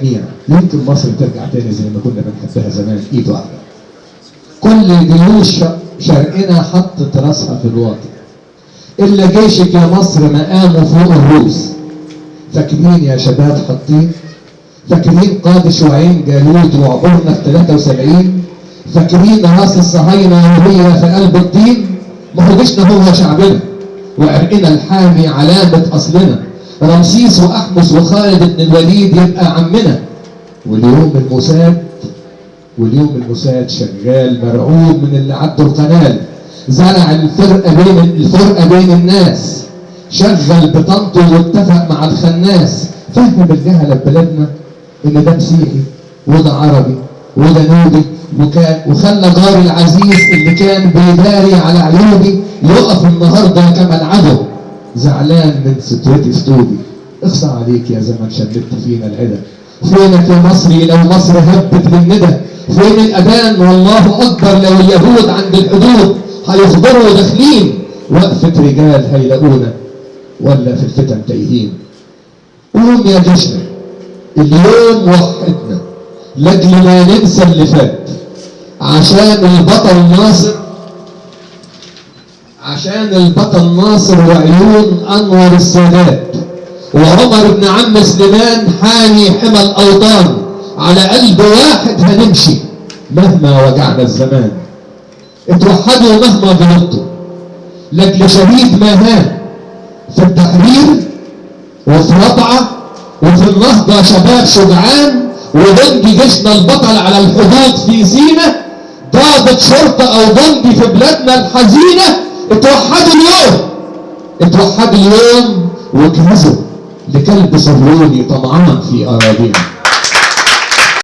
الجميع. يمكن مصر ترجع تاني زي ما كنا بنحبها زمان، ايد واحده. كل الجيوش شرقنا حطت راسها في الواطي، الا جيشك يا مصر مقامه فوق الروس. فاكرين يا شباب حاطين؟ فاكرين قادش وعين جالوت وعبورنا في 73؟ فاكرين راس الصهاينه وهي في قلب الطين؟ ما هو جيشنا هو شعبنا، وعرقنا الحامي علامه اصلنا. رمسيس واحمس وخالد بن الوليد يبقى عمنا. واليوم الموساد شغال مرعوب من اللي عدوا القناه، زرع الفرقه بين الناس، شغل بطنته واتفق مع الخناس. فهم الجهله ببلدنا ان ده مسيحي وده عربي وده نوبي، وخلى جاري العزيز اللي كان بيداري على عيوبي يقف النهارده كما العدو زعلان من سترتي في طوبي. اخصى عليك يا زمن شددت فينا العدا. فينك يا مصري لو مصر هبت للندى؟ فين الاذان والله اكبر لو اليهود عند الحدود هيخبروا داخلين؟ وقفه رجال هيلاقونا ولا في الفتن تايهين. قوم يا جيشنا اليوم وحدنا لاجل ما ننسى اللي فات، عشان البطل ناصر وعيون انور السادات وعمر بن عم سليمان حامي حمى الاوطان. على قلب واحد هنمشي مهما وجعنا الزمان. اتوحدوا مهما غلطتوا لاجل شهيد ماهان في التحرير وفي رابعه وفي النهضه شباب شجعان، وجندي جيشنا البطل على الحدود في سينا، ضابط شرطه او جندي في بلادنا الحزينه. اتوحدوا اليوم واجهزوا لكلب صهيوني طمعان في اراضينا.